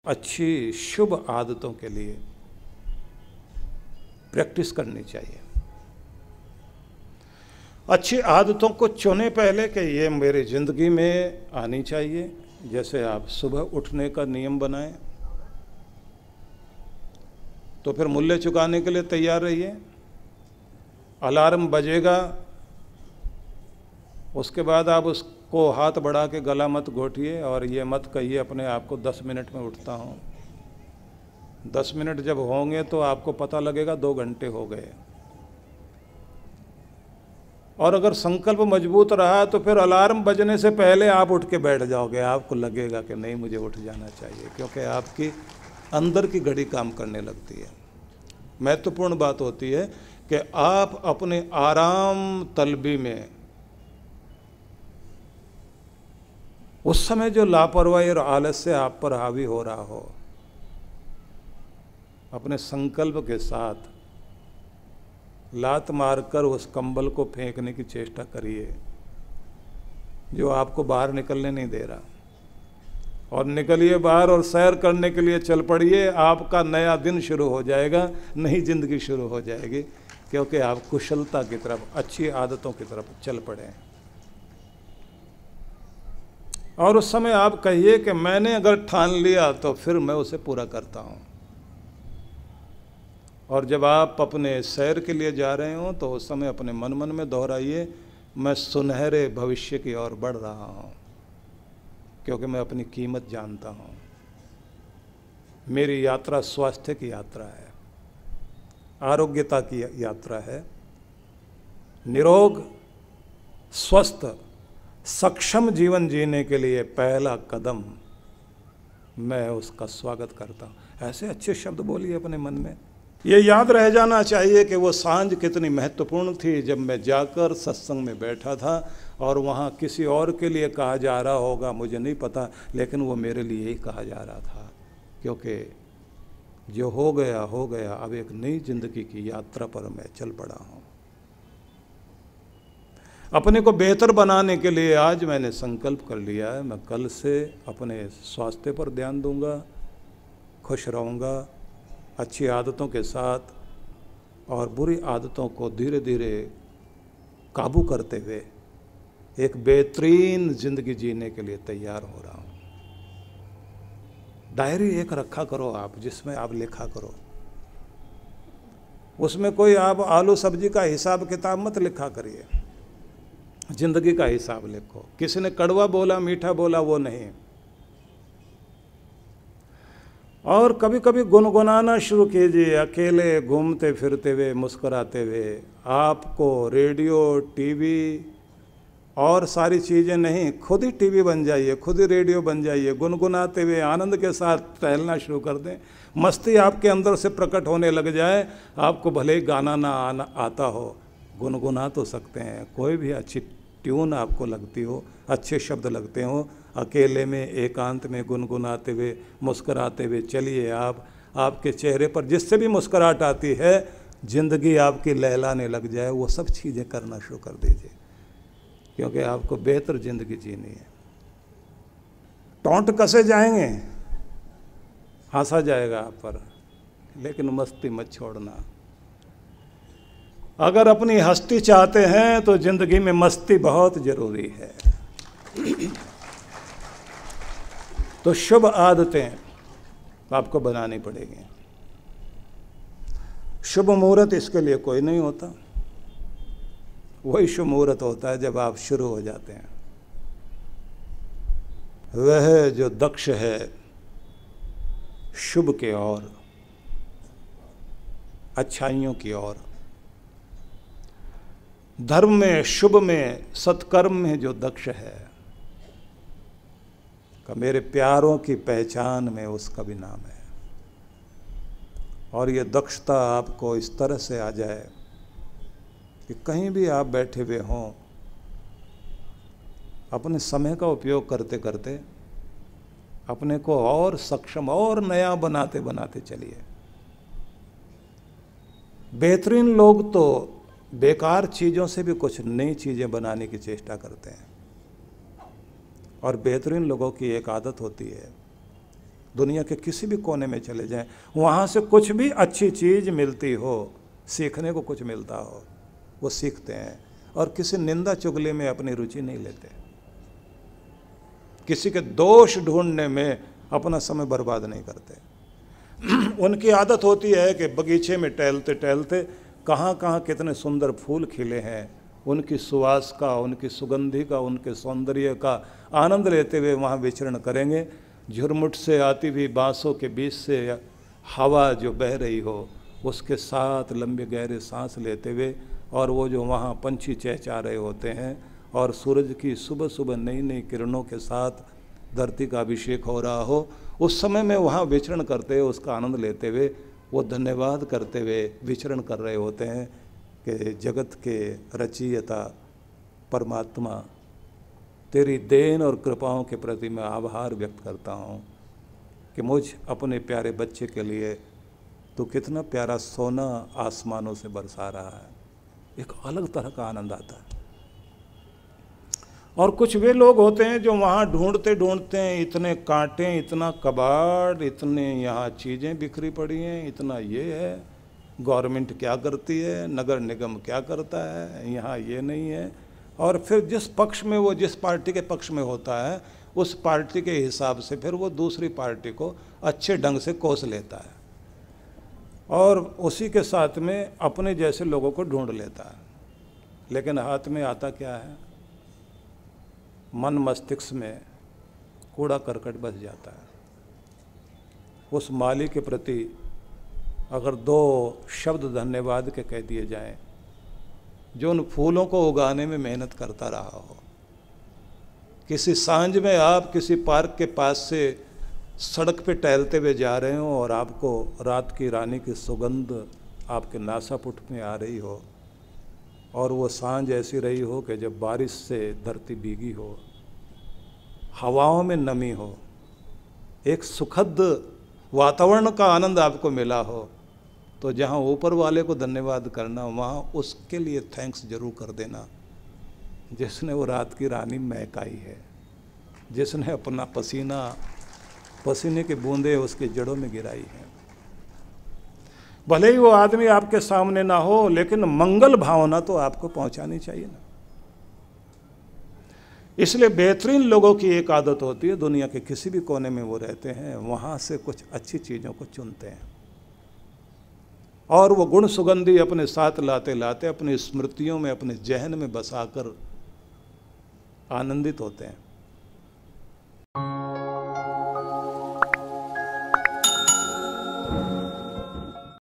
अच्छी शुभ आदतों के लिए प्रैक्टिस करनी चाहिए। अच्छी आदतों को चुने पहले कि ये मेरी ज़िंदगी में आनी चाहिए। जैसे आप सुबह उठने का नियम बनाएं, तो फिर मूल्य चुकाने के लिए तैयार रहिए। अलार्म बजेगा, उसके बाद आप उसको हाथ बढ़ा के गला मत घोटिए और ये मत कहिए अपने आप को 10 मिनट में उठता हूँ। 10 मिनट जब होंगे तो आपको पता लगेगा 2 घंटे हो गए। और अगर संकल्प मजबूत रहा तो फिर अलार्म बजने से पहले आप उठ के बैठ जाओगे। आपको लगेगा कि नहीं, मुझे उठ जाना चाहिए, क्योंकि आपकी अंदर की घड़ी काम करने लगती है। महत्वपूर्ण बात होती है कि आप अपने आराम तलबी में उस समय जो लापरवाही और आलस्य आप पर हावी हो रहा हो, अपने संकल्प के साथ लात मारकर उस कंबल को फेंकने की चेष्टा करिए जो आपको बाहर निकलने नहीं दे रहा, और निकलिए बाहर और सैर करने के लिए चल पड़िए। आपका नया दिन शुरू हो जाएगा, नई जिंदगी शुरू हो जाएगी, क्योंकि आप कुशलता की तरफ, अच्छी आदतों की तरफ चल पड़े हैं। और उस समय आप कहिए कि मैंने अगर ठान लिया तो फिर मैं उसे पूरा करता हूँ। और जब आप अपने सैर के लिए जा रहे हो तो उस समय अपने मन मन में दोहराइए, मैं सुनहरे भविष्य की ओर बढ़ रहा हूँ, क्योंकि मैं अपनी कीमत जानता हूँ। मेरी यात्रा स्वास्थ्य की यात्रा है, आरोग्यता की यात्रा है। निरोग, स्वस्थ, सक्षम जीवन जीने के लिए पहला कदम मैं उसका स्वागत करता हूँ। ऐसे अच्छे शब्द बोलिए अपने मन में। ये याद रह जाना चाहिए कि वो सांझ कितनी महत्वपूर्ण थी जब मैं जाकर सत्संग में बैठा था, और वहाँ किसी और के लिए कहा जा रहा होगा मुझे नहीं पता, लेकिन वो मेरे लिए ही कहा जा रहा था, क्योंकि जो हो गया हो गया। अब एक नई जिंदगी की यात्रा पर मैं चल पड़ा हूँ। अपने को बेहतर बनाने के लिए आज मैंने संकल्प कर लिया है, मैं कल से अपने स्वास्थ्य पर ध्यान दूंगा, खुश रहूँगा, अच्छी आदतों के साथ, और बुरी आदतों को धीरे धीरे काबू करते हुए एक बेहतरीन जिंदगी जीने के लिए तैयार हो रहा हूँ। डायरी एक रखा करो आप, जिसमें आप लिखा करो। उसमें कोई आप आलू सब्जी का हिसाब किताब मत लिखा करिए, जिंदगी का हिसाब लिखो। किसी ने कड़वा बोला, मीठा बोला, वो नहीं। और कभी कभी गुनगुनाना शुरू कीजिए, अकेले घूमते फिरते हुए, मुस्कुराते हुए। आपको रेडियो, टीवी और सारी चीज़ें नहीं, खुद ही टीवी बन जाइए, खुद ही रेडियो बन जाइए। गुनगुनाते हुए आनंद के साथ टहलना शुरू कर दें। मस्ती आपके अंदर से प्रकट होने लग जाए। आपको भले ही गाना ना आता हो, गुनगुना तो सकते हैं। कोई भी अच्छी ट्यून आपको लगती हो, अच्छे शब्द लगते हो, अकेले में एकांत में गुनगुनाते हुए, मुस्कुराते हुए चलिए। आपके चेहरे पर जिससे भी मुस्कुराहट आती है, ज़िंदगी आपकी लहलाने लग जाए। वो सब चीज़ें करना शुरू कर दीजिए, क्योंकि आपको बेहतर ज़िंदगी जीनी है। टोंट कसे जाएंगे, हंसा जाएगा आप पर, लेकिन मस्ती मत छोड़ना। अगर अपनी हस्ती चाहते हैं तो ज़िंदगी में मस्ती बहुत ज़रूरी है। तो शुभ आदतें आपको बनानी पड़ेगी। शुभ मुहूर्त इसके लिए कोई नहीं होता, वही शुभ मुहूर्त होता है जब आप शुरू हो जाते हैं। वह जो दक्ष है शुभ के ओर, अच्छाइयों की ओर, धर्म में, शुभ में, सत्कर्म में जो दक्ष है, का मेरे प्यारों की पहचान में उसका भी नाम है। और ये दक्षता आपको इस तरह से आ जाए कि कहीं भी आप बैठे हुए हों, अपने समय का उपयोग करते करते अपने को और सक्षम और नया बनाते बनाते चलिए। बेहतरीन लोग तो बेकार चीज़ों से भी कुछ नई चीज़ें बनाने की चेष्टा करते हैं। और बेहतरीन लोगों की एक आदत होती है, दुनिया के किसी भी कोने में चले जाएं, वहाँ से कुछ भी अच्छी चीज़ मिलती हो, सीखने को कुछ मिलता हो, वो सीखते हैं और किसी निंदा चुगली में अपनी रुचि नहीं लेते, किसी के दोष ढूंढने में अपना समय बर्बाद नहीं करते। उनकी आदत होती है कि बगीचे में टहलते टहलते कहाँ कहाँ कितने सुंदर फूल खिले हैं, उनकी सुवास का, उनकी सुगंधि का, उनके सौंदर्य का आनंद लेते हुए वहाँ विचरण करेंगे। झुरमुट से आती हुई बाँसों के बीच से हवा जो बह रही हो, उसके साथ लंबे गहरे सांस लेते हुए, और वो जो वहाँ पंछी चहचहा रहे होते हैं और सूरज की सुबह सुबह नई नई किरणों के साथ धरती का अभिषेक हो रहा हो, उस समय में वहाँ विचरण करते हुए उसका आनंद लेते हुए वो धन्यवाद करते हुए विचरण कर रहे होते हैं कि जगत के रचयिता परमात्मा, तेरी देन और कृपाओं के प्रति मैं आभार व्यक्त करता हूँ कि मुझ अपने प्यारे बच्चे के लिए तो कितना प्यारा सोना आसमानों से बरसा रहा है। एक अलग तरह का आनंद आता है। और कुछ वे लोग होते हैं जो वहाँ ढूंढते ढूंढते हैं, इतने कांटे, इतना कबाड़, इतने यहाँ चीज़ें बिखरी पड़ी हैं, इतना ये है, गवर्नमेंट क्या करती है, नगर निगम क्या करता है, यहाँ ये नहीं है। और फिर जिस पक्ष में वो, जिस पार्टी के पक्ष में होता है, उस पार्टी के हिसाब से फिर वो दूसरी पार्टी को अच्छे ढंग से कोस लेता है और उसी के साथ में अपने जैसे लोगों को ढूंढ लेता है। लेकिन हाथ में आता क्या है? मन मस्तिष्क में कूड़ा करकट बस जाता है। उस माली के प्रति अगर 2 शब्द धन्यवाद के कह दिए जाएं, जो उन फूलों को उगाने में मेहनत करता रहा हो। किसी सांझ में आप किसी पार्क के पास से सड़क पे टहलते हुए जा रहे हो और आपको रात की रानी की सुगंध आपके नासापुट में आ रही हो, और वो सांझ ऐसी रही हो कि जब बारिश से धरती भीगी हो, हवाओं में नमी हो, एक सुखद वातावरण का आनंद आपको मिला हो, तो जहाँ ऊपर वाले को धन्यवाद करना, वहाँ उसके लिए थैंक्स जरूर कर देना जिसने वो रात की रानी महकाई है, जिसने अपना पसीने की बूंदें उसके जड़ों में गिराई हैं। भले ही वो आदमी आपके सामने ना हो, लेकिन मंगल भावना तो आपको पहुंचानी चाहिए ना। इसलिए बेहतरीन लोगों की एक आदत होती है, दुनिया के किसी भी कोने में वो रहते हैं, वहाँ से कुछ अच्छी चीज़ों को चुनते हैं और वो गुण सुगंधी अपने साथ लाते लाते अपनी स्मृतियों में, अपने जहन में बसाकर आनंदित होते हैं।